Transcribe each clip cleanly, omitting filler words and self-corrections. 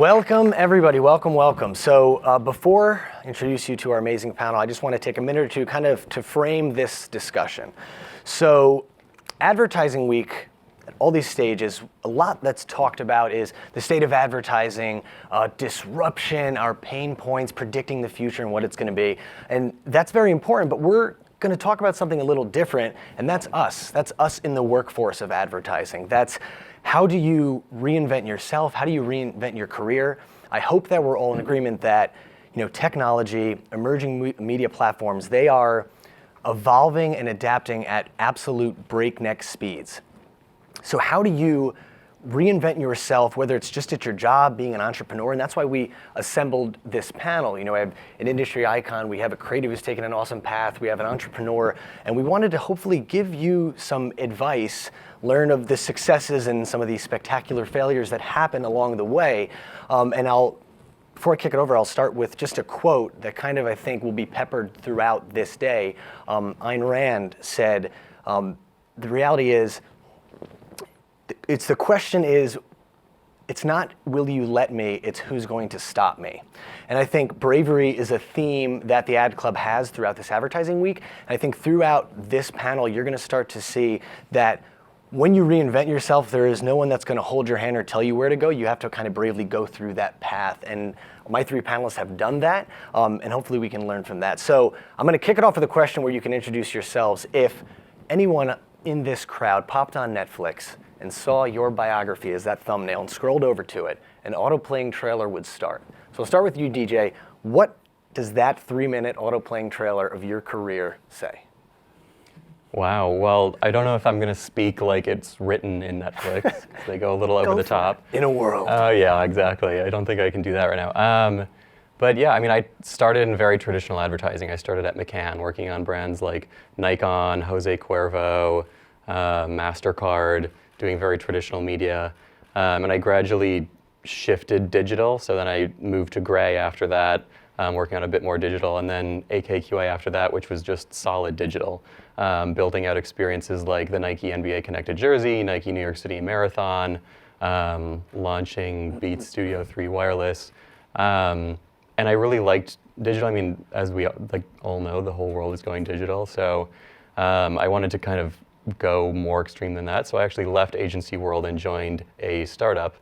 Welcome, everybody. Welcome, welcome. So before I introduce you to our amazing panel, I just want to take a minute or two kind of to frame this discussion. So Advertising Week, at all these stages, a lot that's talked about is the state of advertising, disruption, our pain points, predicting the future and what it's going to be. And that's very important, but we're going to talk about something a little different, and that's us. That's us in the workforce of advertising. That's how do you reinvent yourself? How do you reinvent your career? I hope that we're all in agreement that technology, emerging media platforms, they are evolving and adapting at absolute breakneck speeds. So how do you reinvent yourself, whether it's just at your job, being an entrepreneur? And that's why we assembled this panel. I have an industry icon, we have a creative who's taken an awesome path, we have an entrepreneur, and we wanted to hopefully give you some advice, learn of the successes and some of these spectacular failures that happen along the way. Before I kick it over, I'll start with just a quote that kind of, I think, will be peppered throughout this day. Ayn Rand said, the reality is, the question is, it's not will you let me, it's who's going to stop me. And I think bravery is a theme that the Ad Club has throughout this advertising week. And I think throughout this panel, you're going to start to see that when you reinvent yourself, there is no one that's going to hold your hand or tell you where to go. You have to kind of bravely go through that path. And my three panelists have done that, and hopefully we can learn from that. So I'm going to kick it off with a question where you can introduce yourselves. If anyone in this crowd popped on Netflix and saw your biography as that thumbnail and scrolled over to it, an auto-playing trailer would start. So I'll start with you, DJ. What does that 3-minute auto-playing trailer of your career say? Wow, well, I don't know if I'm going to speak like it's written in Netflix. They go a little over the top. In a world. Oh, yeah, exactly. I don't think I can do that right now. But yeah, I started in very traditional advertising. I started at McCann, working on brands like Nikon, Jose Cuervo, MasterCard, doing very traditional media. And I gradually shifted digital. So then I moved to Gray after that, working on a bit more digital, and then AKQA after that, which was just solid digital. Building out experiences like the Nike NBA Connected Jersey, Nike New York City Marathon, launching Beats Studio 3 Wireless. And I really liked digital. As we all know, the whole world is going digital. So I wanted to kind of go more extreme than that. So I actually left agency world and joined a startup.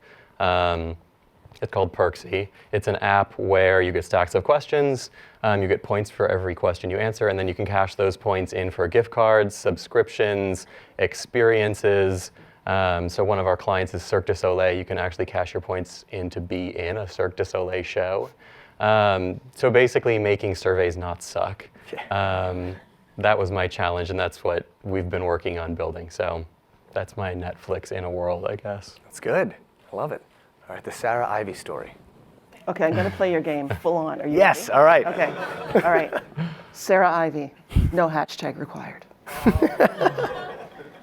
It's called Perksy. It's an app where you get stacks of questions, you get points for every question you answer, and then you can cash those points in for gift cards, subscriptions, experiences. So one of our clients is Cirque du Soleil. You can actually cash your points in to be in a Cirque du Soleil show. So basically making surveys not suck. That was my challenge, and that's what we've been working on building. So that's my Netflix in a world, I guess. That's good. I love it. All right, the Sarah Ivy story. Okay, I'm going to play your game full on. Are you Yes, ready? all right. Okay, all right. Sarah Ivy, no hashtag required.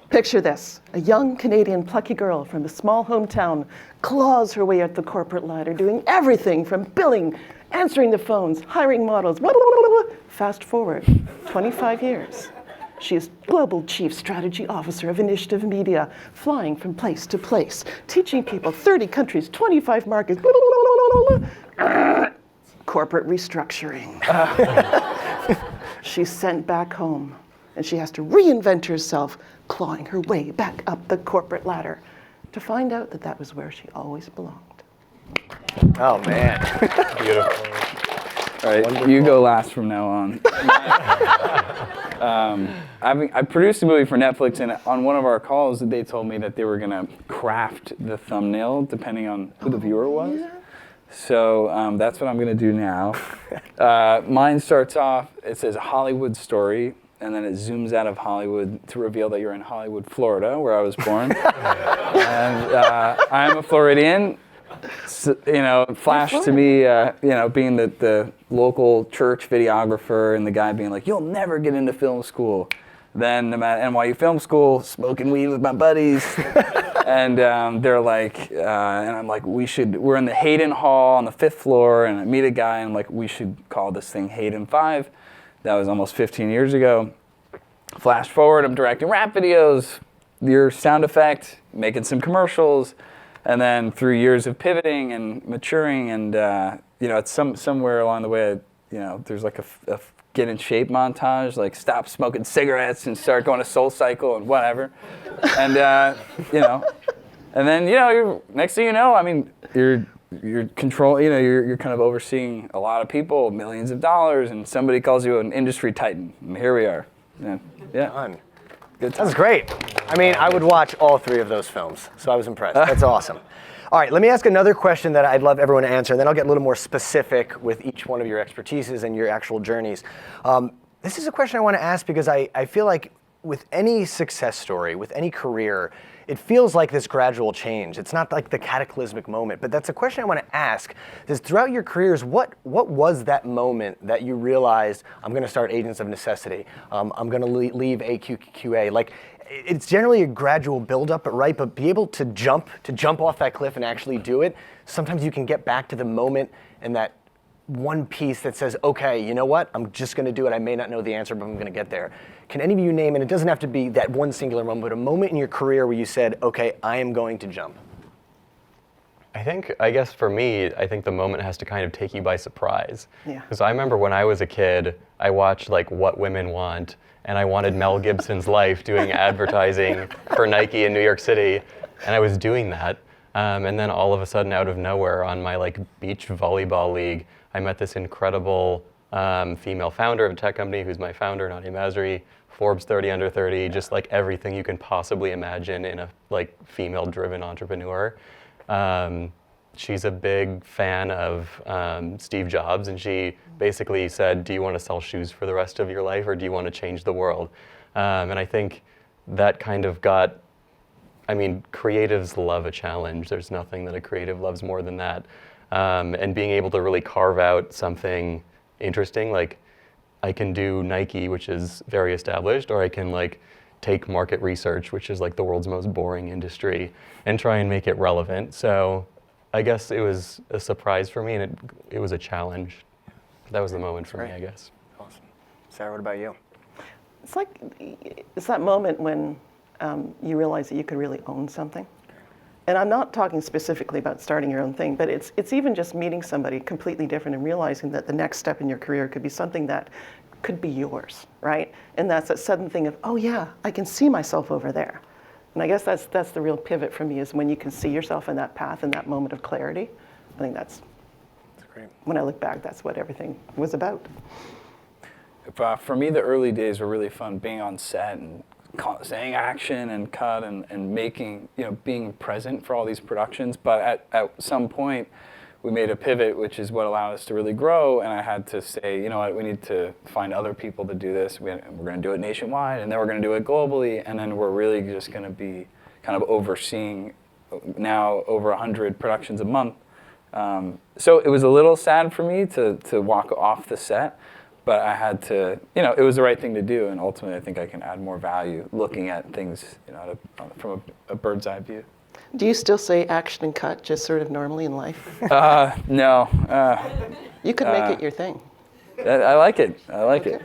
Picture this. A young Canadian plucky girl from a small hometown claws her way up the corporate ladder, doing everything from billing, answering the phones, hiring models, blah, blah, blah, blah. Fast forward 25 years. She is Global Chief Strategy Officer of Initiative Media, flying from place to place, teaching people 30 countries, 25 markets, blah, blah, blah, blah, blah. Corporate restructuring. She's sent back home, and she has to reinvent herself, clawing her way back up the corporate ladder to find out that that was where she always belonged. Oh, man. Beautiful. All right, wonderful. You go last from now on. I produced a movie for Netflix, and on one of our calls, they told me that they were going to craft the thumbnail depending on who the viewer was. Yeah. So that's what I'm going to do now. Mine starts off, it says Hollywood story, and then it zooms out of Hollywood to reveal that you're in Hollywood, Florida, where I was born. And I'm a Floridian. So, flash to me, being the local church videographer and the guy being like, you'll never get into film school. Then I'm at NYU Film School, smoking weed with my buddies. And they're like, and I'm like, we're in the Hayden Hall on the 5th floor, and I meet a guy, and I'm like, we should call this thing Hayden 5. That was almost 15 years ago. Flash forward, I'm directing rap videos, your sound effect, making some commercials. And then through years of pivoting and maturing, and it's somewhere along the way, there's like a get in shape montage, like stop smoking cigarettes and start going to SoulCycle and whatever, and and then you're, next thing you know, I mean, you're control, you're kind of overseeing a lot of people, millions of dollars, and somebody calls you an industry titan, and here we are. Yeah. Fun. Good That time. was great. I mean, I would watch all 3 of those films, so I was impressed. That's awesome. All right, let me ask another question that I'd love everyone to answer, and then I'll get a little more specific with each one of your expertises and your actual journeys. This is a question I want to ask because I feel like with any success story, with any career, it feels like this gradual change. It's not like the cataclysmic moment, but that's a question I want to ask. Is throughout your careers, what was that moment that you realized, I'm going to start Agents of Necessity, I'm going to leave AQQA? Like, it's generally a gradual buildup, but be able to jump off that cliff and actually do it. Sometimes you can get back to the moment and that one piece that says, okay, you know what? I'm just going to do it. I may not know the answer, but I'm going to get there. Can any of you name, and it doesn't have to be that one singular moment, but a moment in your career where you said, okay, I am going to jump? I guess for me, I think the moment has to kind of take you by surprise. Yeah. Because I remember when I was a kid, I watched like What Women Want, and I wanted Mel Gibson's life doing advertising for Nike in New York City, and I was doing that. And then all of a sudden, out of nowhere, on my like beach volleyball league, I met this incredible female founder of a tech company who's my founder, Nadia Masri, Forbes 30 under 30, just like everything you can possibly imagine in a like female-driven entrepreneur. She's a big fan of Steve Jobs, and she basically said, do you want to sell shoes for the rest of your life, or do you want to change the world? And I think that kind of got, I mean, creatives love a challenge. There's nothing that a creative loves more than that. And being able to really carve out something interesting, like I can do Nike, which is very established, or I can like take market research, which is like the world's most boring industry, and try and make it relevant. So I guess it was a surprise for me, and it was a challenge. That was the moment for me, I guess. Awesome. Sarah, what about you? It's that moment when you realize that you could really own something. And I'm not talking specifically about starting your own thing, but it's even just meeting somebody completely different and realizing that the next step in your career could be something that could be yours, right? And that's that sudden thing of, oh yeah, I can see myself over there. And I guess that's the real pivot for me, is when you can see yourself in that path, in that moment of clarity. I think that's great. When I look back, that's what everything was about. For me, the early days were really fun, being on set and saying action and cut and making, being present for all these productions. But at some point, we made a pivot, which is what allowed us to really grow. And I had to say, you know what, we need to find other people to do this. We're going to do it nationwide, and then we're going to do it globally. And then we're really just going to be kind of overseeing now over 100 productions a month. So it was a little sad for me to walk off the set. But I had to, it was the right thing to do, and ultimately I think I can add more value looking at things, from a bird's eye view. Do you still say action and cut just sort of normally in life? No. You could make it your thing. I like it. I like it.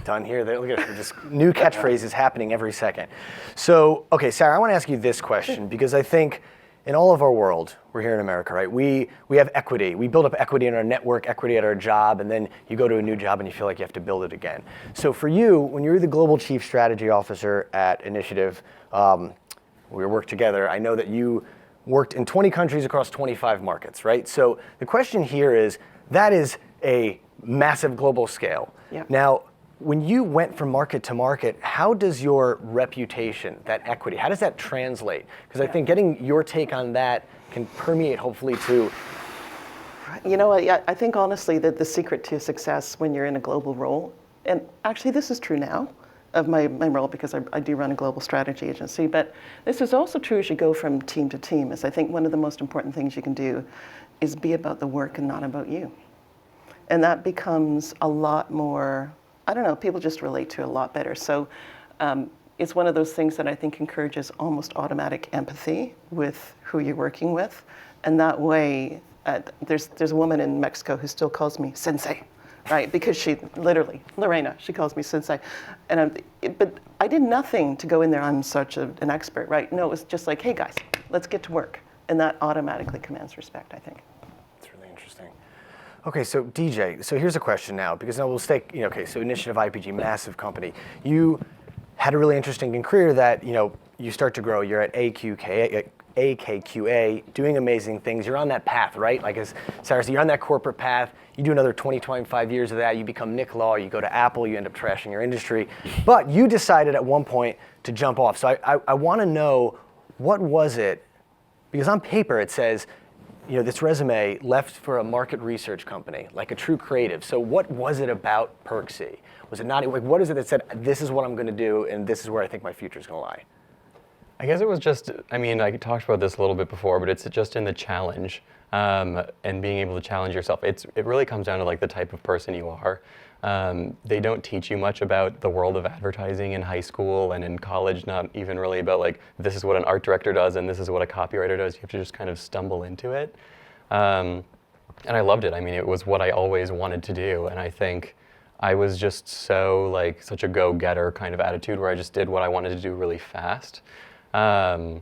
Done here. Look at it. Just new catchphrases happening every second. So, okay, Sarah, I want to ask you this question, because I think in all of our world, we're here in America, right? We have equity. We build up equity in our network, equity at our job, and then you go to a new job and you feel like you have to build it again. So for you, when you're the Global Chief Strategy Officer at Initiative, we worked together, I know that you worked in 20 countries across 25 markets, right? So the question here is, that is a massive global scale. Yeah. Now, when you went from market to market, how does your reputation, that equity, how does that translate? Because I think getting your take on that can permeate hopefully to... You know, I think honestly that the secret to success when you're in a global role, and actually this is true now of my role, because I do run a global strategy agency, but this is also true as you go from team to team, is I think one of the most important things you can do is be about the work and not about you. And that becomes a lot more, I don't know, people just relate to it a lot better. So it's one of those things that I think encourages almost automatic empathy with who you're working with. And that way, there's a woman in Mexico who still calls me sensei, right? Because she literally, Lorena, she calls me sensei. But I did nothing to go in there, I'm such an expert, right? No, it was just like, hey guys, let's get to work. And that automatically commands respect, I think. That's really interesting. Okay, so DJ, so here's a question now, because now we'll stay, okay, so Initiative IPG, massive company. You had a really interesting career that, you start to grow. You're at AKQA, doing amazing things. You're on that path, right? Like as Sarah said, you're on that corporate path. You do another 20, 25 years of that. You become Nick Law. You go to Apple. You end up trashing your industry. But you decided at one point to jump off. So I want to know, what was it? Because on paper it says, this resume left for a market research company, like a true creative. So what was it about Perksy? Was it not, like, what is it that said, this is what I'm going to do, and this is where I think my future is going to lie? I guess it was just, I talked about this a little bit before, but it's just in the challenge and being able to challenge yourself. It really comes down to like the type of person you are. They don't teach you much about the world of advertising in high school and in college, not even really about like, this is what an art director does and this is what a copywriter does. You have to just kind of stumble into it. And I loved it. It was what I always wanted to do. And I think I was just such a go-getter kind of attitude where I just did what I wanted to do really fast. And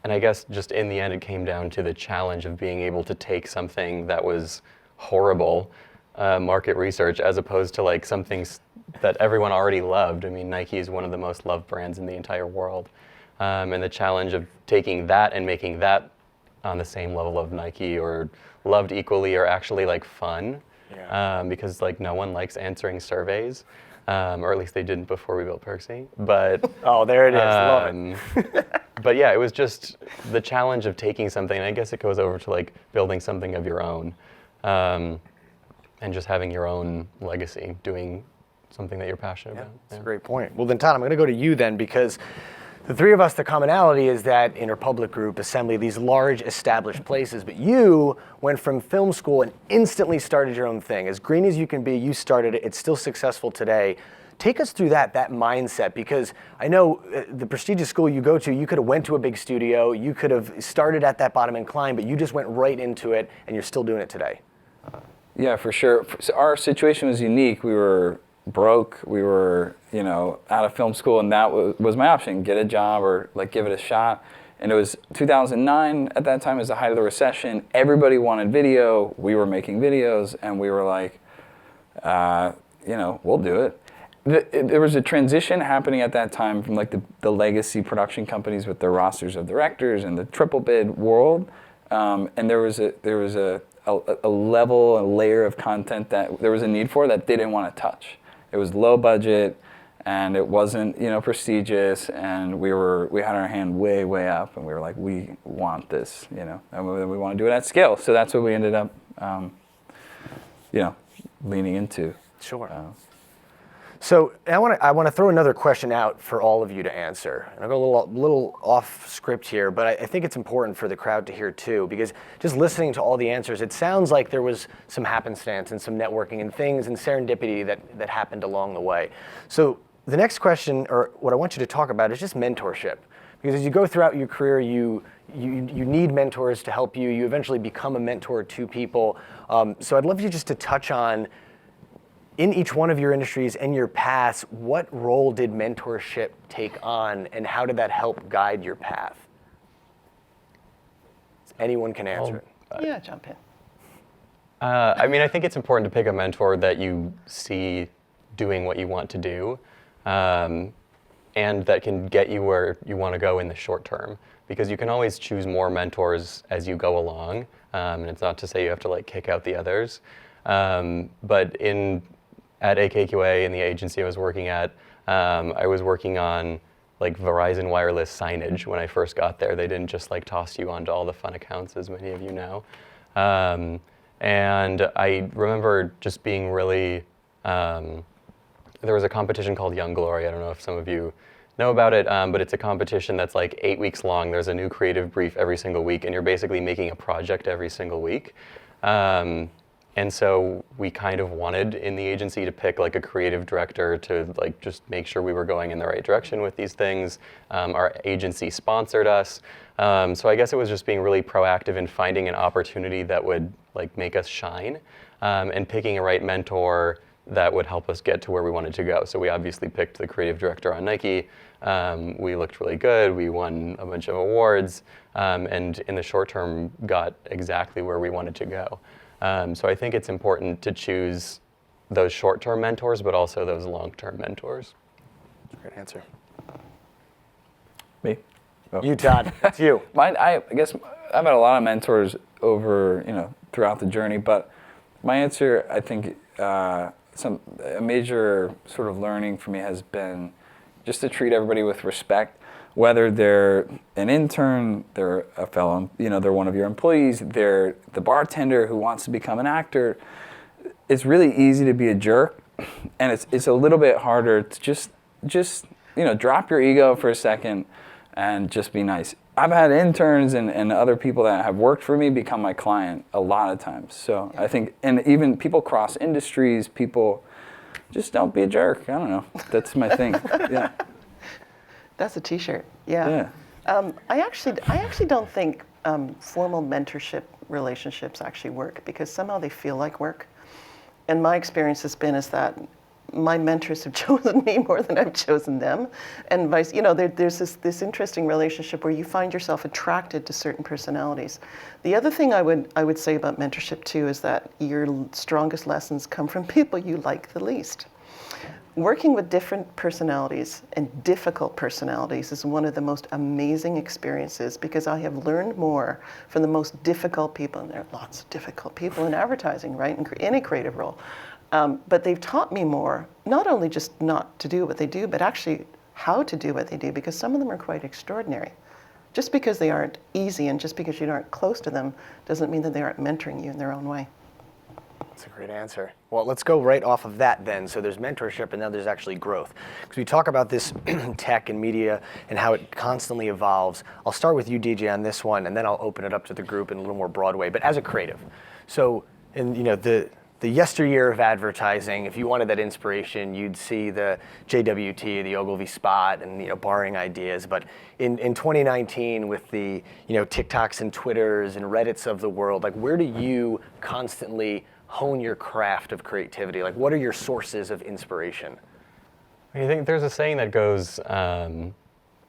I guess just in the end, it came down to the challenge of being able to take something that was horrible, market research, as opposed to like something that everyone already loved. Nike is one of the most loved brands in the entire world. And the challenge of taking that and making that on the same level of Nike or loved equally or actually like fun. Yeah. Because like no one likes answering surveys. Or at least they didn't before we built Perksy. But oh, there it is. Love it. But yeah, it was just the challenge of taking something. And I guess it goes over to like building something of your own, and just having your own legacy, doing something that you're passionate about. That's a great point. Well, then, Todd, I'm going to go to you then, because the three of us, the commonality is that Interpublic Group, Assembly, these large established places, but you went from film school and instantly started your own thing. As green as you can be, you started it. It's still successful today. Take us through that mindset, because I know the prestigious school you go to, you could have went to a big studio, you could have started at that bottom and climbed, but you just went right into it and you're still doing it today. Yeah, for sure. So our situation was unique. We were broke. We were, out of film school, and that was my option: get a job or like give it a shot. And it was 2009 at that time. It was the height of the recession. Everybody wanted video. We were making videos, and we were like, we'll do it. There was a transition happening at that time from like the legacy production companies with their rosters of directors and the triple bid world, and there was a level, a layer of content that there was a need for that they didn't want to touch. It was low budget, and it wasn't prestigious, and we had our hand way up, and we were like, we want this, and we want to do it at scale. So that's what we ended up leaning into. Sure. So I want to throw another question out for all of you to answer. And I'll go a little off script here, but I think it's important for the crowd to hear too, because just listening to all the answers, it sounds like there was some happenstance and some networking and things and serendipity that happened along the way. So the next question, or what I want you to talk about, is just mentorship. Because as you go throughout your career, you need mentors to help you. You eventually become a mentor to people. So I'd love you just to touch on, in each one of your industries and your paths, what role did mentorship take on, and how did that help guide your path? Anyone can answer it. Yeah, jump in. I think it's important to pick a mentor that you see doing what you want to do, and that can get you where you want to go in the short term. Because you can always choose more mentors as you go along, and it's not to say you have to like kick out the others. But at AKQA, in the agency I was working at, I was working on like Verizon wireless signage when I first got there. They didn't just like toss you onto all the fun accounts, as many of you know. And I remember just being really, there was a competition called Young Glory. I don't know if some of you know about it, but it's a competition that's like 8 weeks long. There's a new creative brief every single week, and you're basically making a project every single week. And so we kind of wanted in the agency to pick like a creative director to like just make sure we were going in the right direction with these things. Our agency sponsored us. So I guess it was just being really proactive in finding an opportunity that would like make us shine, and picking a right mentor that would help us get to where we wanted to go. So we obviously picked the creative director on Nike. We looked really good. We won a bunch of awards, and in the short term got exactly where we wanted to go. So I think it's important to choose those short-term mentors, but also those long-term mentors. Great answer. Me? Oh. You, Todd. It's you. Mine, I guess I've had a lot of mentors over, throughout the journey, but my answer, I think, a major sort of learning for me has been just to treat everybody with respect, whether they're an intern, they're a fellow, they're one of your employees, they're the bartender who wants to become an actor. It's really easy to be a jerk, and it's a little bit harder to just drop your ego for a second and just be nice. I've had interns and other people that have worked for me become my client a lot of times. So I think, and even people cross industries, people just don't be a jerk. I don't know. That's my thing. Yeah. That's a T-shirt. Yeah. I actually don't think formal mentorship relationships actually work, because somehow they feel like work. And my experience has been is that my mentors have chosen me more than I've chosen them, and vice. There's this interesting relationship where you find yourself attracted to certain personalities. The other thing I would say about mentorship too is that your strongest lessons come from people you like the least. Working with different personalities and difficult personalities is one of the most amazing experiences, because I have learned more from the most difficult people, and there are lots of difficult people in advertising, right, in any creative role. But they've taught me more, not only just not to do what they do, but actually how to do what they do, because some of them are quite extraordinary. Just because they aren't easy and just because you aren't close to them doesn't mean that they aren't mentoring you in their own way. That's a great answer. Well, let's go right off of that then. So there's mentorship, and now there's actually growth. Because we talk about this tech and media and how it constantly evolves. I'll start with you, DJ, on this one, and then I'll open it up to the group in a little more broad way. But as a creative, so in the yesteryear of advertising, if you wanted that inspiration, you'd see the JWT, the Ogilvy spot, and borrowing ideas. But in 2019, with the TikToks and Twitters and Reddits of the world, like, where do you constantly hone your craft of creativity? Like, what are your sources of inspiration? I think there's a saying that goes, the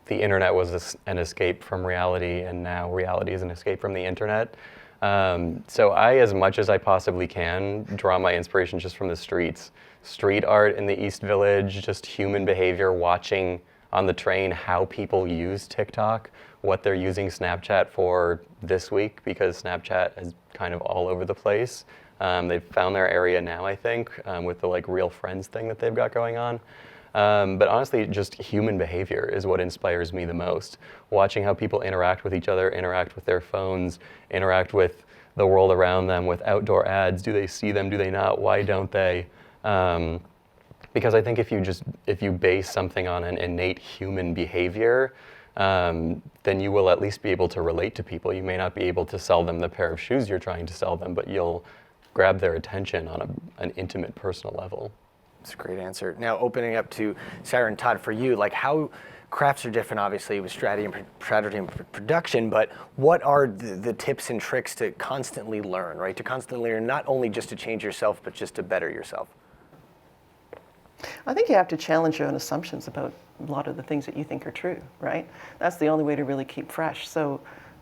internet was an escape from reality, and now reality is an escape from the internet. So I, as much as I possibly can, draw my inspiration just from the streets. Street art in the East Village, just human behavior, watching on the train how people use TikTok, what they're using Snapchat for this week, because Snapchat is kind of all over the place. They've found their area now, I think, with the real friends thing that they've got going on. But honestly, just human behavior is what inspires me the most. Watching how people interact with each other, interact with their phones, interact with the world around them, with outdoor ads. Do they see them? Do they not? Why don't they? Because I think if you base something on an innate human behavior, then you will at least be able to relate to people. You may not be able to sell them the pair of shoes you're trying to sell them, but you'll grab their attention on an intimate, personal level. That's a great answer. Now, opening up to Sarah and Todd, for you, how crafts are different, obviously, with strategy and production, but what are the tips and tricks to constantly learn, right? To constantly learn, not only just to change yourself, but just to better yourself. I think you have to challenge your own assumptions about a lot of the things that you think are true, right? That's the only way to really keep fresh. So,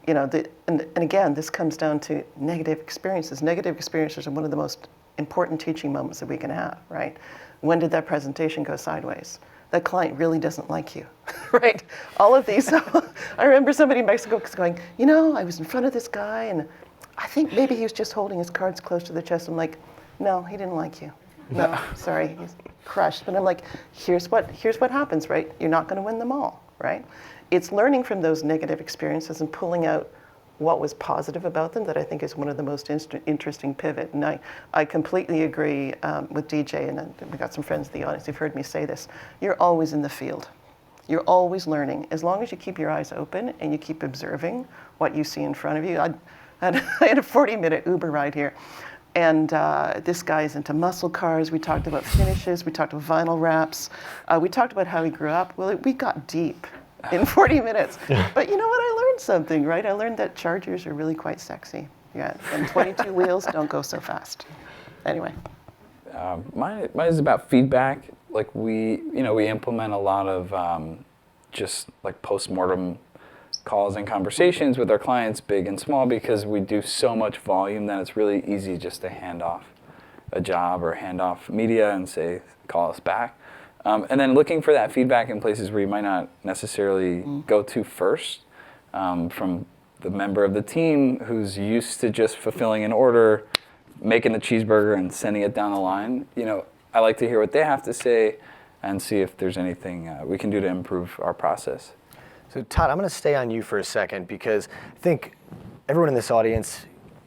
and again, this comes down to negative experiences. Negative experiences are one of the most important teaching moments that we can have, right? When did that presentation go sideways? That client really doesn't like you, right? All of these. I remember somebody in Mexico going, I was in front of this guy, and I think maybe he was just holding his cards close to the chest. I'm like, no, he didn't like you. No, sorry, he's crushed. But I'm like, here's what happens, right? You're not going to win them all, right? It's learning from those negative experiences and pulling out what was positive about them that I think is one of the most interesting pivot. And I completely agree with DJ, and we've got some friends in the audience who've heard me say this. You're always in the field. You're always learning. As long as you keep your eyes open and you keep observing what you see in front of you. I had a 40-minute Uber ride here. And this guy's into muscle cars. We talked about finishes. We talked about vinyl wraps. We talked about how he grew up. Well, we got deep in 40 minutes. But you know what? I learned something, right? I learned that Chargers are really quite sexy. Yeah, and 22 wheels don't go so fast. Anyway. Mine is about feedback. Like we implement a lot of just like post-mortem calls and conversations with our clients, big and small, because we do so much volume that it's really easy just to hand off a job or hand off media and say, call us back. And then looking for that feedback in places where you might not necessarily go to first, from the member of the team who's used to just fulfilling an order, making the cheeseburger and sending it down the line. I like to hear what they have to say and see if there's anything we can do to improve our process. So Todd, I'm going to stay on you for a second because I think everyone in this audience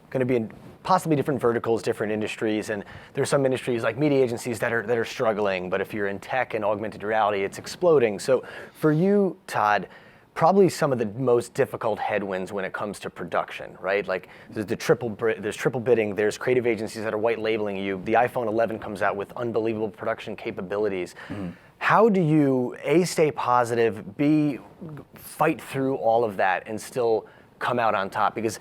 going to be in possibly different verticals, different industries, and there's some industries like media agencies that are struggling, but if you're in tech and augmented reality, it's exploding. So for you, Todd, probably some of the most difficult headwinds when it comes to production, right? Like there's triple bidding, there's creative agencies that are white labeling you. The iPhone 11 comes out with unbelievable production capabilities. How do you, A, stay positive, B, fight through all of that and still come out on top? Because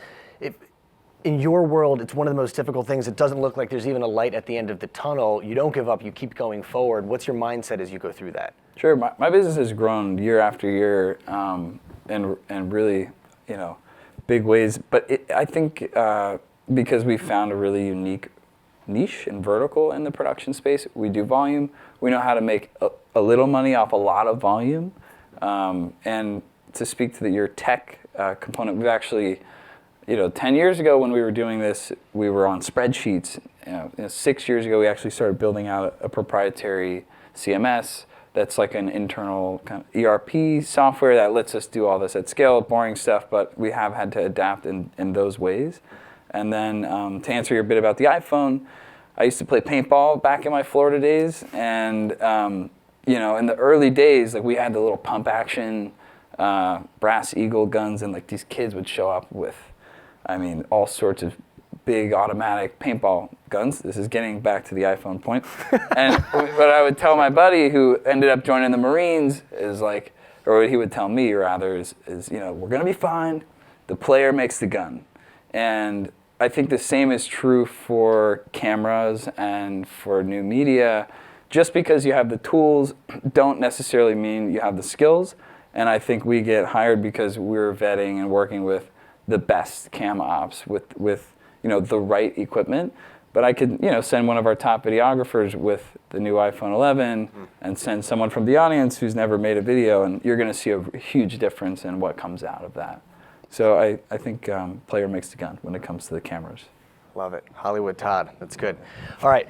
in your world, it's one of the most difficult things. It doesn't look like there's even a light at the end of the tunnel. You don't give up, you keep going forward. What's your mindset as you go through that? Sure, my business has grown year after year, and really, big ways. But I think because we found a really unique niche and vertical in the production space, we do volume. We know how to make a little money off a lot of volume. And to speak to your tech component, we've actually, 10 years ago when we were doing this, we were on spreadsheets. 6 years ago, we actually started building out a proprietary CMS that's like an internal kind of ERP software that lets us do all this at scale, boring stuff, but we have had to adapt in those ways. And then to answer your bit about the iPhone, I used to play paintball back in my Florida days, and in the early days, like we had the little pump action brass eagle guns, and like these kids would show up with, all sorts of big automatic paintball guns. This is getting back to the iPhone point. And what I would tell my buddy who ended up joining the Marines is like, or what he would tell me rather is we're gonna be fine. The player makes the gun. And I think the same is true for cameras and for new media. Just because you have the tools don't necessarily mean you have the skills. And I think we get hired because we're vetting and working with the best cam ops with the right equipment. But I could send one of our top videographers with the new iPhone 11 and send someone from the audience who's never made a video, and you're going to see a huge difference in what comes out of that. So I think player makes the gun when it comes to the cameras. Love it. Hollywood Todd. That's good. All right.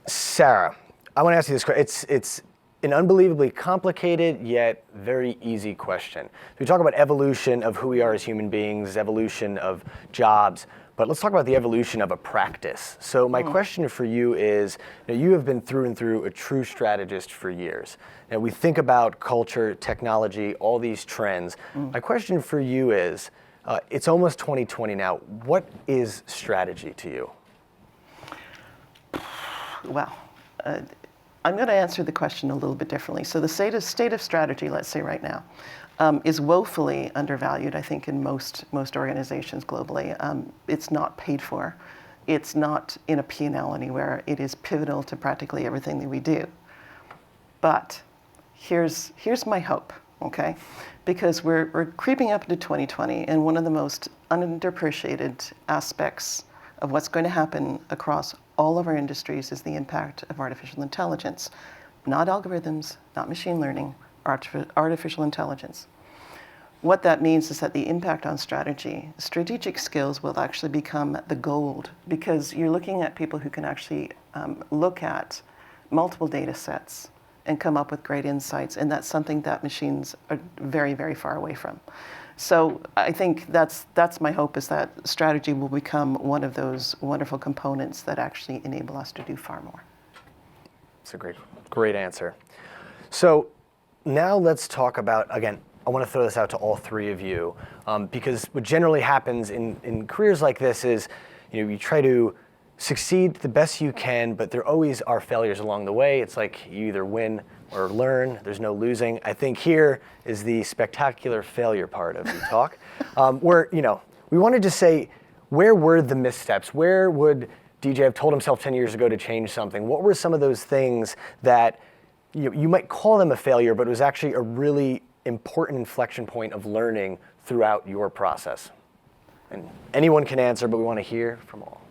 Sarah, I want to ask you this question. It's an unbelievably complicated yet very easy question. We talk about evolution of who we are as human beings, evolution of jobs, but let's talk about the evolution of a practice. So my question for you is, you have been through and through a true strategist for years. And we think about culture, technology, all these trends. My question for you is, it's almost 2020 now. What is strategy to you? Well, I'm going to answer the question a little bit differently. So the state of strategy, let's say right now, is woefully undervalued, I think, in most organizations globally. It's not paid for. It's not in a P&L anywhere. It is pivotal to practically everything that we do. But here's my hope, okay? Because we're creeping up into 2020, and one of the most underappreciated aspects of what's going to happen across all of our industries is the impact of artificial intelligence. Not algorithms, not machine learning, artificial intelligence. What that means is that the impact on strategic skills will actually become the gold, because you're looking at people who can actually look at multiple data sets and come up with great insights, and that's something that machines are very, very far away from. So I think that's my hope, is that strategy will become one of those wonderful components that actually enable us to do far more. It's a great answer. So now let's talk about, again, I want to throw this out to all three of you, because what generally happens in careers like this is, you try to succeed the best you can, but there always are failures along the way. It's like you either win or learn. There's no losing. I think here is the spectacular failure part of the talk, where we wanted to say, where were the missteps? Where would DJ have told himself 10 years ago to change something. What were some of those things that you might call them a failure, but it was actually a really important inflection point of learning throughout your process? And anyone can answer, but we want to hear from all.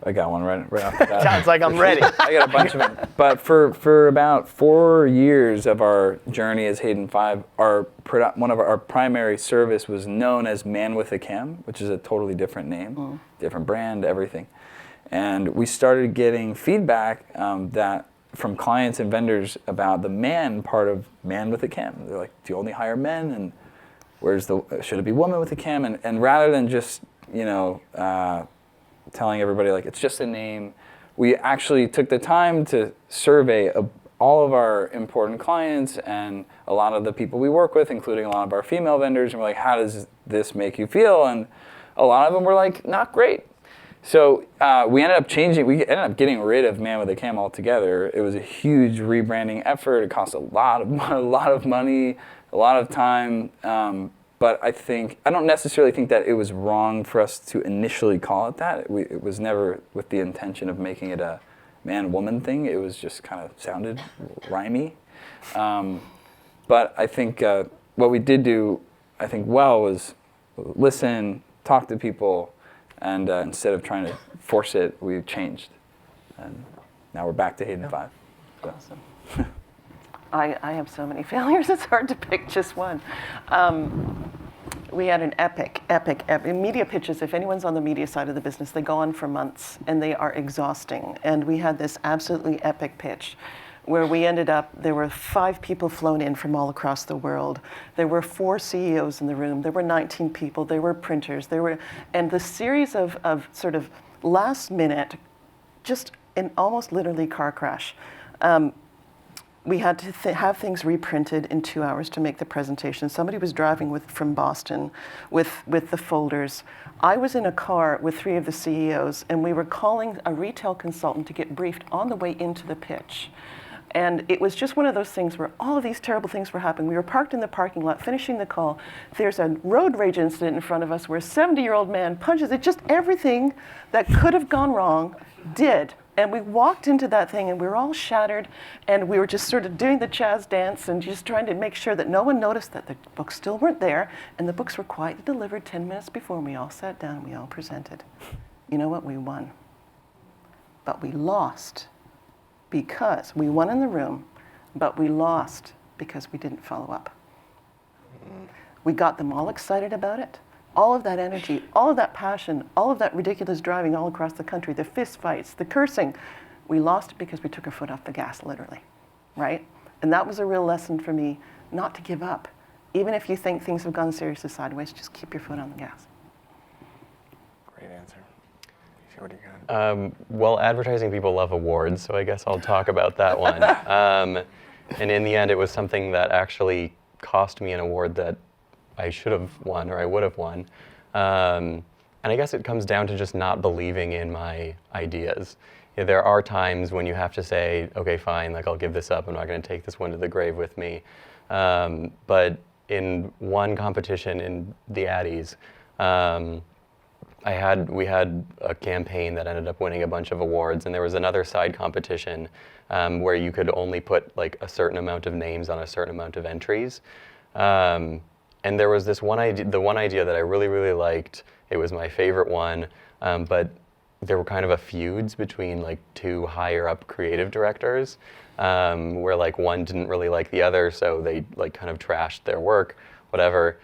I got one right off the bat. Sounds like I'm ready. I got a bunch of them. But for about 4 years of our journey as Hayden 5, one of our primary service was known as Man with a Cam, which is a totally different name, different brand, everything. And we started getting feedback that from clients and vendors about the man part of Man with a Cam. They're like, do you only hire men? And should it be woman with a cam? And rather than just, telling everybody like it's just a name, we actually took the time to survey all of our important clients and a lot of the people we work with, including a lot of our female vendors, and we're like, how does this make you feel? And a lot of them were like, not great. So we ended up getting rid of Man with a Cam altogether. It was a huge rebranding effort. It cost a lot of money, a lot of time. But I don't necessarily think that it was wrong for us to initially call it that. It was never with the intention of making it a man-woman thing. It was just kind of sounded rhymey. But I think what we did do, was listen, talk to people, and instead of trying to force it, we changed. And now we're back to Hayden 5. So. Awesome. I have so many failures, it's hard to pick just one. We had an epic media pitches. If anyone's on the media side of the business, they go on for months and they are exhausting. And we had this absolutely epic pitch where we ended up, there were 5 people flown in from all across the world. There were 4 CEOs in the room. There were 19 people. There were printers. And the series of sort of last minute, just an almost literally car crash. We had to have things reprinted in 2 hours to make the presentation. Somebody was driving from Boston with the folders. I was in a car with 3 of the CEOs, and we were calling a retail consultant to get briefed on the way into the pitch. And it was just one of those things where all of these terrible things were happening. We were parked in the parking lot, finishing the call. There's a road rage incident in front of us where a 70-year-old man punches it. Just everything that could have gone wrong did. And we walked into that thing and we were all shattered, and we were just sort of doing the Chaz dance and just trying to make sure that no one noticed that the books still weren't there, and the books were quietly delivered 10 minutes before, and we all sat down and we all presented. You know what? We won. But we lost because we won in the room, but we lost because we didn't follow up. We got them all excited about it. All of that energy, all of that passion, all of that ridiculous driving all across the country, the fist fights, the cursing, we lost it because we took our foot off the gas, literally, right? And that was a real lesson for me, not to give up. Even if you think things have gone seriously sideways, just keep your foot on the gas. Great answer. What do you got? Well, advertising people love awards, so I guess I'll talk about that one. And in the end, it was something that actually cost me an award that I should have won, or I would have won. And I guess it comes down to just not believing in my ideas. There are times when you have to say, okay, fine, like I'll give this up. I'm not going to take this one to the grave with me. But in one competition in the Addies, we had a campaign that ended up winning a bunch of awards, and there was another side competition where you could only put like a certain amount of names on a certain amount of entries. And there was this one idea that I really, really liked. It was my favorite one, but there were kind of a feuds between like 2 higher up creative directors, where like one didn't really like the other, so they like kind of trashed their work, whatever.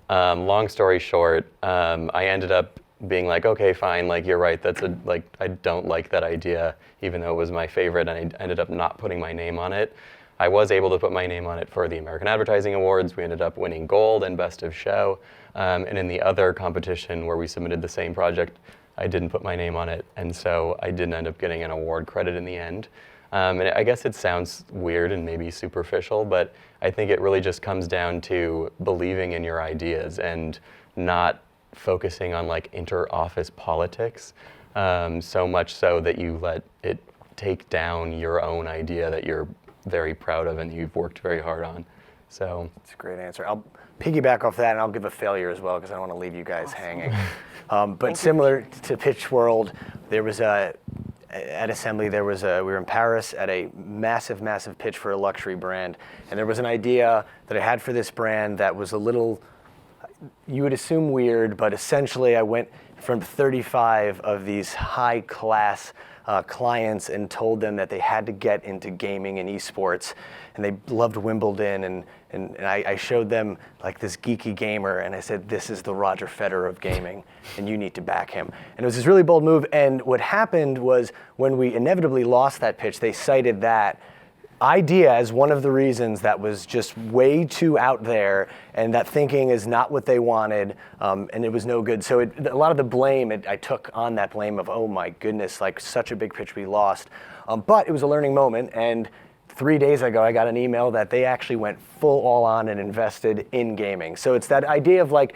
Long story short, I ended up being like, okay, fine, like you're right, I don't like that idea, even though it was my favorite, and I ended up not putting my name on it. I was able to put my name on it for the American Advertising Awards. We ended up winning gold and best of show. And in the other competition where we submitted the same project, I didn't put my name on it. And so I didn't end up getting an award credit in the end. And I guess it sounds weird and maybe superficial, but I think it really just comes down to believing in your ideas and not focusing on like inter-office politics, so much so that you let it take down your own idea that you're very proud of and you've worked very hard on. So That's a great answer. piggyback off that, and I'll give a failure as well because I don't want to leave you guys hanging. But similar to Pitch World, there was at Assembly, we were in Paris at a massive, massive pitch for a luxury brand. And there was an idea that I had for this brand that was a little, you would assume weird, but essentially I went from 35 of these high class clients and told them that they had to get into gaming and esports. And they loved Wimbledon, and I showed them like this geeky gamer, and I said, this is the Roger Federer of gaming, and you need to back him. And it was this really bold move, and what happened was when we inevitably lost that pitch, they cited that idea as one of the reasons that was just way too out there, and that thinking is not what they wanted, and it was no good. So a lot of the blame, I took on that blame of, oh my goodness, like such a big pitch we lost. But it was a learning moment, and 3 days ago, I got an email that they actually went full all on and invested in gaming. So it's that idea of like,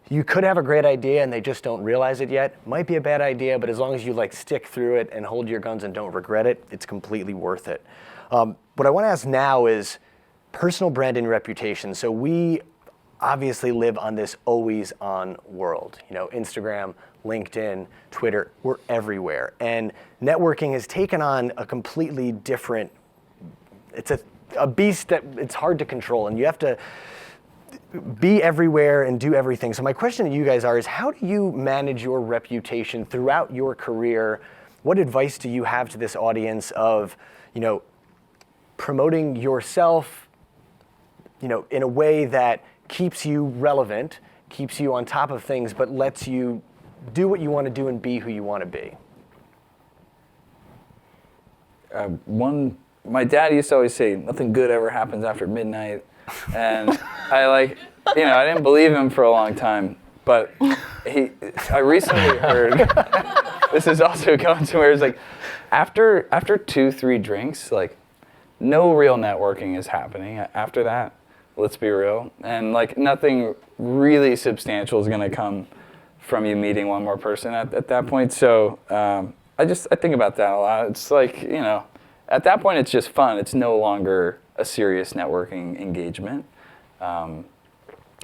you could have a great idea and they just don't realize it yet. Might be a bad idea, but as long as you like stick through it and hold your guns and don't regret it, it's completely worth it. What I want to ask now is personal brand and reputation. So we obviously live on this always on world. You know, Instagram, LinkedIn, Twitter, we're everywhere. And networking has taken on a completely different, it's a beast that it's hard to control, and you have to be everywhere and do everything. So my question to you guys is how do you manage your reputation throughout your career? What advice do you have to this audience of, you know, promoting yourself, you know, in a way that keeps you relevant, keeps you on top of things, but lets you do what you want to do and be who you want to be? My dad used to always say, nothing good ever happens after midnight. And I didn't believe him for a long time. But I recently heard, this is also going to where it's like, after 2-3 drinks, like, no real networking is happening. After that, let's be real. And like, nothing really substantial is going to come from you meeting one more person at that point. So I think about that a lot. It's like, you know, at that point, it's just fun. It's no longer a serious networking engagement.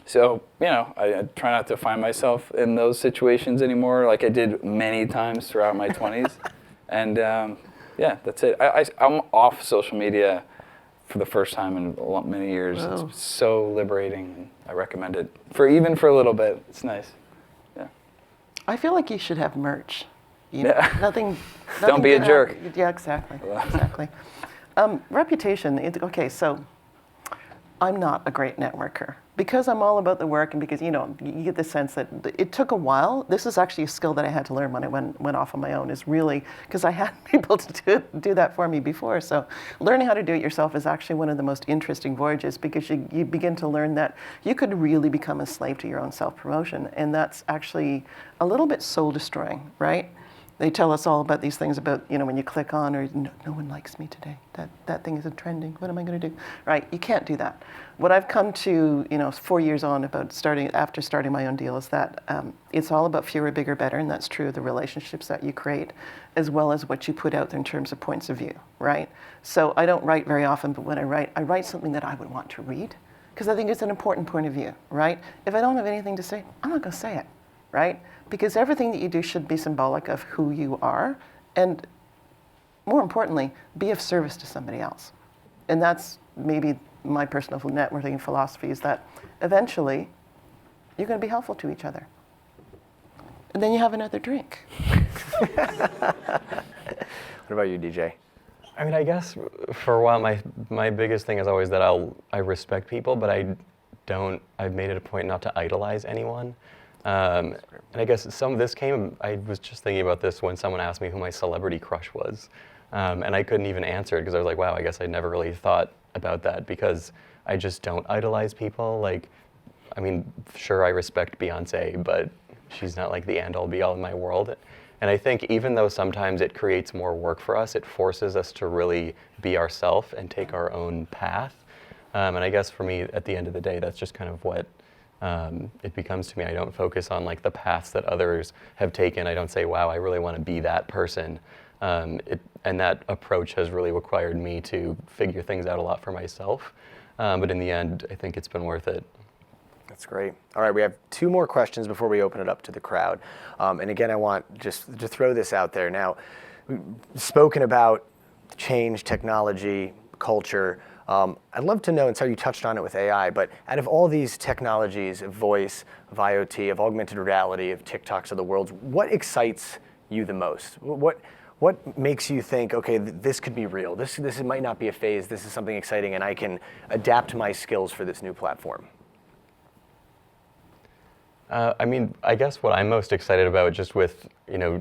So, you know, I try not to find myself in those situations anymore like I did many times throughout my 20s. And yeah, that's it. I'm off social media for the first time in many years. Wow. It's so liberating, and I recommend it even for a little bit. It's nice. Yeah. I feel like you should have merch. You know, Yeah. nothing Don't be a good jerk. Yeah, exactly. Exactly. Reputation. Okay, so I'm not a great networker because I'm all about the work, and because, you know, you get the sense that it took a while. This is actually a skill that I had to learn when I went off on my own, is really because I had people to do that for me before. So learning how to do it yourself is actually one of the most interesting voyages, because you begin to learn that you could really become a slave to your own self-promotion, and that's actually a little bit soul-destroying, right? They tell us all about these things about, you know, when you click on, or no one likes me today. That thing isn't trending. What am I going to do? Right? You can't do that. What I've come to, you know, 4 years on after starting my own deal is that it's all about fewer, bigger, better, and that's true of the relationships that you create, as well as what you put out there in terms of points of view, right? So I don't write very often, but when I write something that I would want to read, because I think it's an important point of view, right? If I don't have anything to say, I'm not going to say it, right? Because everything that you do should be symbolic of who you are, and more importantly, be of service to somebody else. And that's maybe my personal networking philosophy, is that eventually you're going to be helpful to each other. And then you have another drink. What about you, DJ? I mean, I guess for a while, my biggest thing is always that I respect people, but I've made it a point not to idolize anyone. And I guess some of this I was just thinking about this when someone asked me who my celebrity crush was. And I couldn't even answer it because I was like, wow, I guess I never really thought about that, because I just don't idolize people. Like, I mean, sure, I respect Beyonce, but she's not like the end-all be-all in my world. And I think even though sometimes it creates more work for us, it forces us to really be ourselves and take our own path. And I guess for me, at the end of the day, that's just kind of what it becomes to me. I don't focus on like the paths that others have taken. I don't say, wow, I really want to be that person. And that approach has really required me to figure things out a lot for myself. But in the end, I think it's been worth it. That's great. All right, we have 2 more questions before we open it up to the crowd. And again, I want just to throw this out there. Now, we've spoken about change, technology, culture. I'd love to know, and so you touched on it with AI, but out of all these technologies of voice, of IoT, of augmented reality, of TikToks of the world, what excites you the most? What makes you think, okay, this could be real? This might not be a phase. This is something exciting, and I can adapt my skills for this new platform. I mean, I guess what I'm most excited about, just with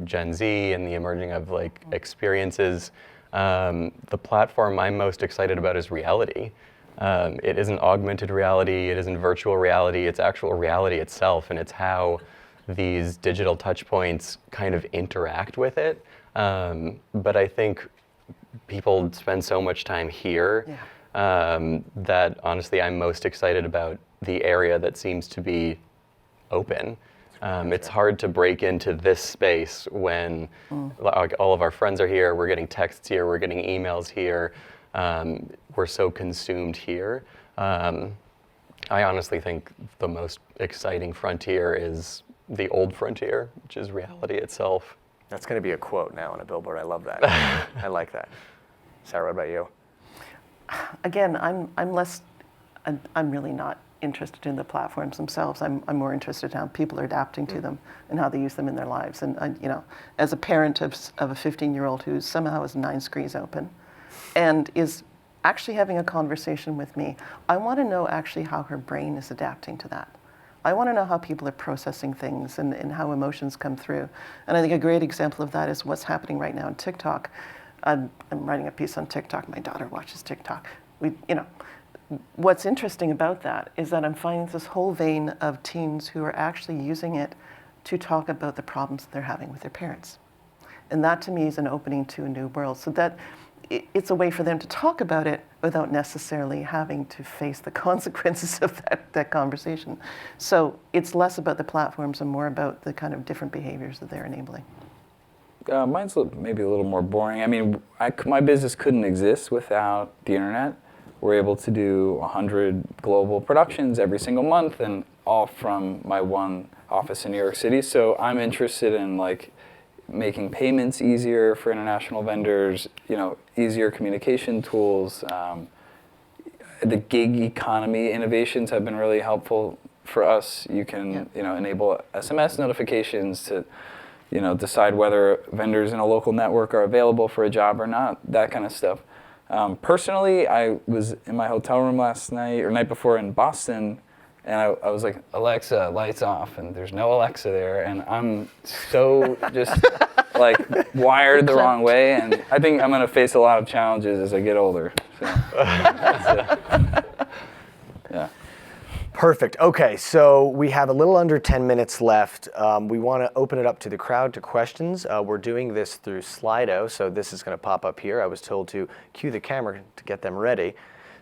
Gen Z and the emerging of like experiences, the platform I'm most excited about is reality. It isn't augmented reality, it isn't virtual reality, it's actual reality itself, and it's how these digital touch points kind of interact with it. But I think people spend so much time here that honestly I'm most excited about the area that seems to be open. It's hard to break into this space when like, all of our friends are here, we're getting texts here, we're getting emails here, we're so consumed here. I honestly think the most exciting frontier is the old frontier, which is reality itself. That's going to be a quote now on a billboard. I love that. I like that. Sarah, what about you? Again, I'm really not interested in the platforms themselves. I'm more interested in how people are adapting to them and how they use them in their lives. And as a parent of a 15-year-old who somehow has 9 screens open and is actually having a conversation with me, I want to know actually how her brain is adapting to that. I want to know how people are processing things and how emotions come through. And I think a great example of that is what's happening right now on TikTok. I'm writing a piece on TikTok. My daughter watches TikTok. What's interesting about that is that I'm finding this whole vein of teens who are actually using it to talk about the problems that they're having with their parents. And that to me is an opening to a new world. So that it's a way for them to talk about it without necessarily having to face the consequences of that conversation. So it's less about the platforms and more about the kind of different behaviors that they're enabling. Mine's maybe a little more boring. I mean, my business couldn't exist without the internet. We're able to do 100 global productions every single month, and all from my one office in New York City. So I'm interested in like making payments easier for international vendors, easier communication tools. The gig economy innovations have been really helpful for us. You can, enable SMS notifications to, decide whether vendors in a local network are available for a job or not, that kind of stuff. Personally, I was in my hotel room last night, or night before in Boston, and I was like, Alexa, lights off, and there's no Alexa there, and I'm so just like wired the wrong way, and I think I'm gonna face a lot of challenges as I get older. So, yeah. Perfect. Okay, so we have a little under 10 minutes left. We want to open it up to the crowd to questions. We're doing this through Slido, so this is going to pop up here. I was told to cue the camera to get them ready.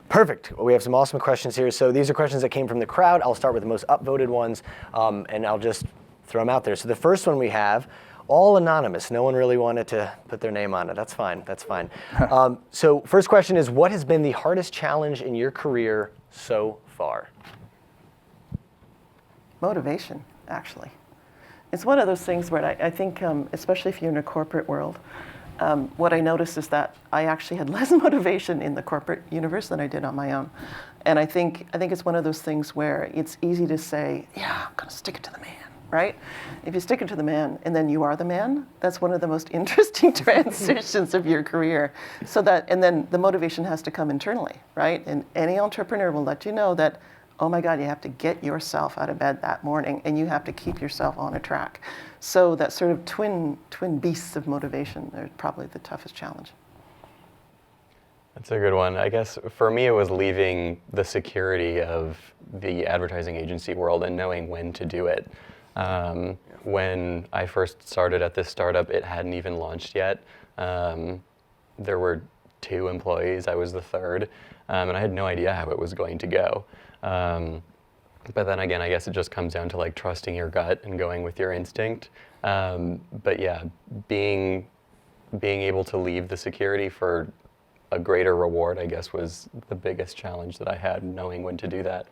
Perfect. We have some awesome questions here. So these are questions that came from the crowd. I'll start with the most upvoted ones, and I'll just throw them out there. So the first one we have, all anonymous. No one really wanted to put their name on it. That's fine. That's fine. So first question is, what has been the hardest challenge in your career so far? Motivation, actually. It's one of those things where I think, especially if you're in a corporate world, what I noticed is that I actually had less motivation in the corporate universe than I did on my own. And I think it's one of those things where it's easy to say, yeah, I'm going to stick it to the man, right? If you stick it to the man and then you are the man, that's one of the most interesting transitions of your career. And then the motivation has to come internally, right? And any entrepreneur will let you know that, oh my God, you have to get yourself out of bed that morning and you have to keep yourself on a track. So that sort of twin beasts of motivation are probably the toughest challenge. That's a good one. I guess for me it was leaving the security of the advertising agency world and knowing when to do it. When I first started at this startup, it hadn't even launched yet. There were 2 employees, I was the 3rd, and I had no idea how it was going to go. But then again, I guess it just comes down to like trusting your gut and going with your instinct. But yeah, being able to leave the security for a greater reward, I guess, was the biggest challenge that I had, knowing when to do that.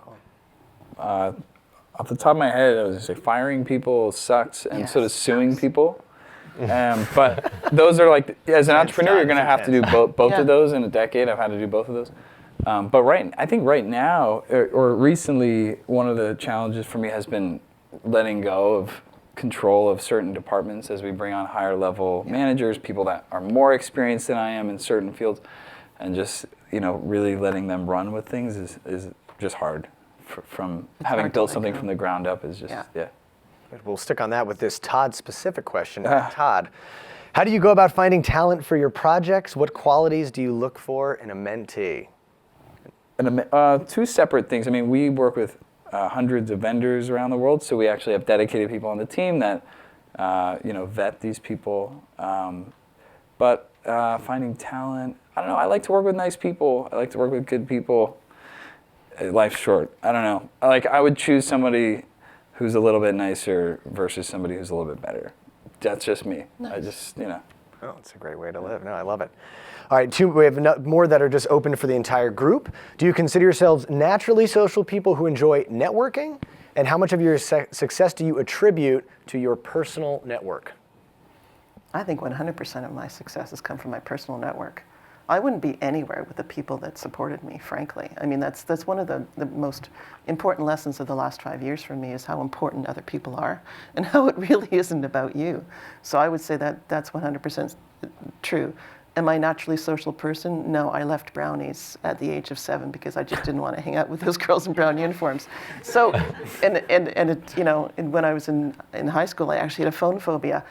Cool. off the top of my head, I was gonna say firing people sucks, and sort of suing people. But those are like, as an entrepreneur, you're gonna have to do both of those in a decade. I've had to do both of those. But I think right now, or recently, one of the challenges for me has been letting go of control of certain departments as we bring on higher level managers, people that are more experienced than I am in certain fields, and just really letting them run with things is just hard. From having built something from the ground up is just We'll stick on that with this Todd-specific question. Todd, how do you go about finding talent for your projects? What qualities do you look for in a mentee? Two separate things. I mean, we work with hundreds of vendors around the world, so we actually have dedicated people on the team that vet these people. But finding talent, I don't know. I like to work with nice people. I like to work with good people. Life's short. I don't know. I would choose somebody who's a little bit nicer versus somebody who's a little bit better. That's just me. Nice. I just, Oh, it's a great way to live. No, I love it. All right, we have more that are just open for the entire group. Do you consider yourselves naturally social people who enjoy networking? And how much of your success do you attribute to your personal network? I think 100% of my success has come from my personal network. I wouldn't be anywhere with the people that supported me, frankly. I mean, that's one of the most important lessons of the last 5 years for me is how important other people are and how it really isn't about you. So I would say that that's 100% true. Am I a naturally social person? No, I left Brownies at the age of 7 because I just didn't want to hang out with those girls in brown uniforms. So, and when I was in high school, I actually had a phone phobia.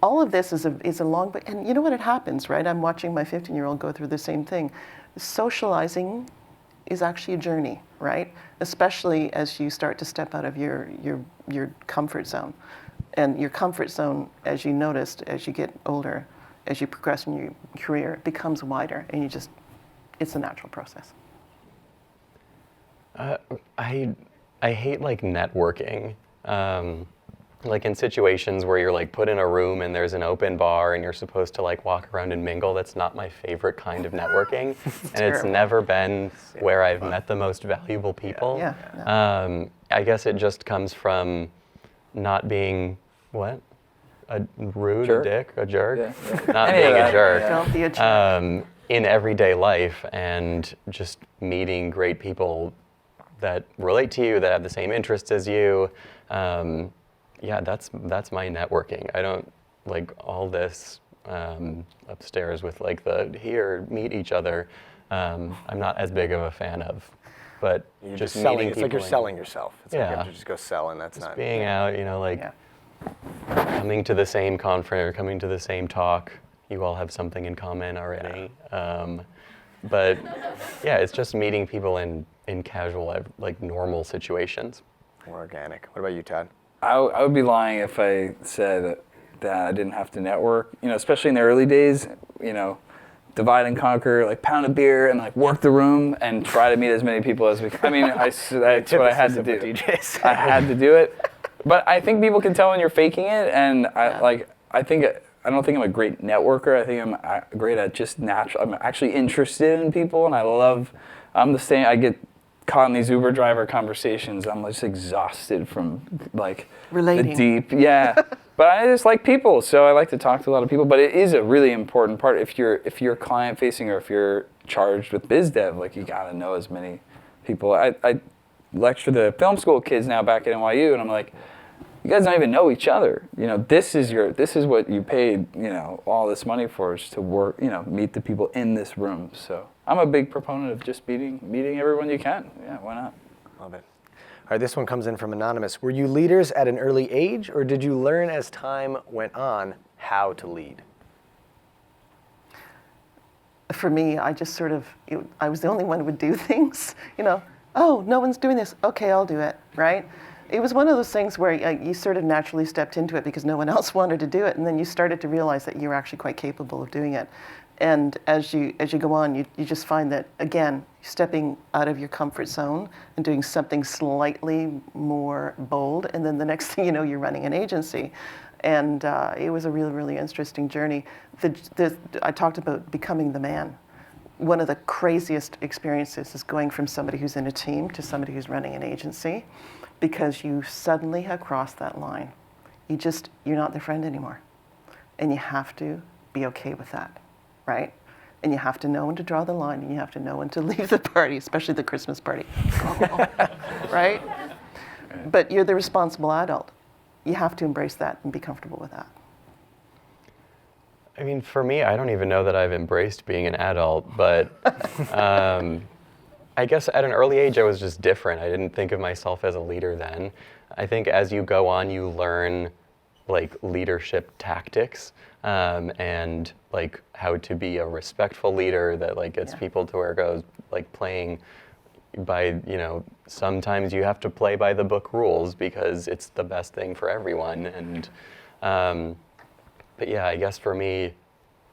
All of this is a long, and you know what, it happens, right? I'm watching my 15-year-old go through the same thing. Socializing is actually a journey, right? Especially as you start to step out of your comfort zone. And your comfort zone, as you noticed, as you get older, as you progress in your career, it becomes wider, and it's a natural process. I hate networking. In situations where you're put in a room and there's an open bar and you're supposed to walk around and mingle, that's not my favorite kind of networking. And it's never been where I've met the most valuable people. I guess it just comes from not being, what? A rude, jerk. A dick, a jerk? Yeah. Not being a jerk. Don't be a jerk. In everyday life, and just meeting great people that relate to you, that have the same interests as you. That's my networking. I don't like all this upstairs with here, meet each other. I'm not as big of a fan of, but you're just selling. meeting It's people like you're selling yourself. It's like you have to just go sell, and that's just not being out. Coming to the same conference or coming to the same talk. You all have something in common already. But it's just meeting people in casual, normal situations. More organic. What about you, Todd? I would be lying if I said that I didn't have to network. Especially in the early days, divide and conquer, pound a beer and work the room and try to meet as many people as we can. I mean, that's what I had to do. DJs. I had to do it. But I think people can tell when you're faking it, and I don't think I'm a great networker. I think I'm great at just natural. I'm actually interested in people, and I'm the same. I get caught in these Uber driver conversations. I'm just exhausted from relating. The deep. Yeah. But I just like people, so I like to talk to a lot of people. But it is a really important part if you're client facing or if you're charged with biz dev. You gotta know as many people. I lecture the film school kids now back at NYU, and I'm like, you guys don't even know each other. This is what you paid, all this money for, is to work, meet the people in this room. So I'm a big proponent of just meeting everyone you can. Yeah, why not? Love it. All right, this one comes in from Anonymous. Were you leaders at an early age, or did you learn as time went on how to lead? For me, I just I was the only one who would do things, Oh, no one's doing this. Okay, I'll do it, right? It was one of those things where you sort of naturally stepped into it because no one else wanted to do it, and then you started to realize that you were actually quite capable of doing it. And as you go on, you just find that, again, stepping out of your comfort zone and doing something slightly more bold, and then the next thing you know, you're running an agency. And it was a really, really interesting journey. I talked about becoming the man. one of the craziest experiences is going from somebody who's in a team to somebody who's running an agency, because you suddenly have crossed that line. You're not their friend anymore. And you have to be okay with that, right? And you have to know when to draw the line, and you have to know when to leave the party, especially the Christmas party, right? But you're the responsible adult. You have to embrace that and be comfortable with that. I mean, for me, I don't even know that I've embraced being an adult, but I guess at an early age, I was just different. I didn't think of myself as a leader then. I think as you go on, you learn like leadership tactics and like how to be a respectful leader that like gets people to where it goes, like playing by, sometimes you have to play by the book rules because it's the best thing for everyone. And but yeah, I guess for me,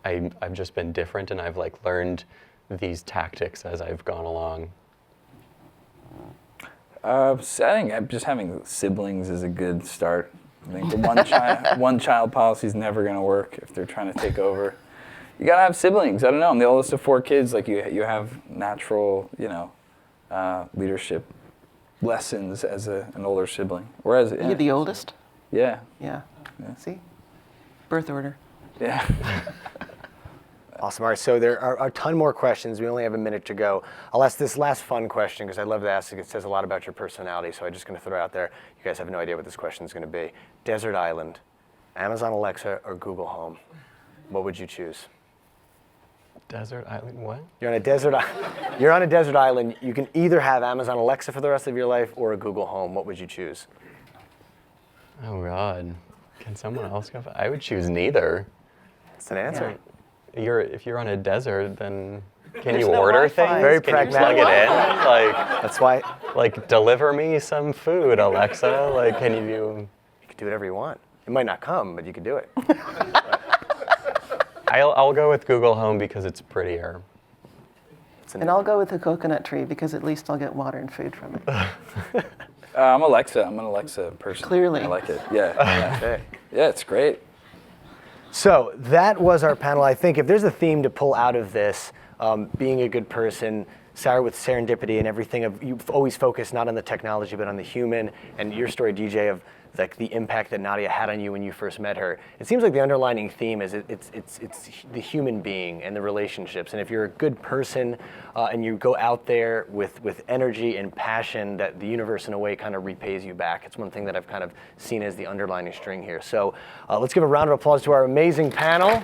I've just been different, and I've like learned these tactics as I've gone along. So I think just having siblings is a good start. I think the one child policy is never going to work if they're trying to take over. You got to have siblings. I don't know. I'm the oldest of 4 kids. Like you have natural, leadership lessons as an older sibling. Whereas You're the oldest? Yeah. Yeah. See? Birth order. Yeah. Awesome. All right, so there are a ton more questions. We only have a minute to go. I'll ask this last fun question because I love to ask it. It says a lot about your personality, so I'm just going to throw it out there. You guys have no idea what this question is going to be. Desert island, Amazon Alexa, or Google Home? What would you choose? Desert island, what? You're on a desert island. You can either have Amazon Alexa for the rest of your life or a Google Home. What would you choose? Oh God, can someone else go? I would choose neither. That's an answer. Yeah. If you're on a desert, then can There's you no order Wi-Fi. things? Very Can pragmatic. you plug it in? Like, That's why like deliver me some food, Alexa. Like, can you do? you can do whatever you want. It might not come, but you can do it. I'll go with Google Home because it's prettier. And I'll go with the coconut tree because at least I'll get water and food from it. I'm Alexa. I'm an Alexa person. Clearly. I like it. Yeah. Okay. Yeah, it's great. So that was our panel. I think if there's a theme to pull out of this, being a good person, Sarah with serendipity and everything, you've always focused not on the technology but on the human, and your story, DJ, of like the impact that Nadia had on you when you first met her. It seems like the underlining theme is it's the human being and the relationships. And if you're a good person and you go out there with energy and passion, that the universe in a way kind of repays you back. It's one thing that I've kind of seen as the underlining string here. So let's give a round of applause to our amazing panel.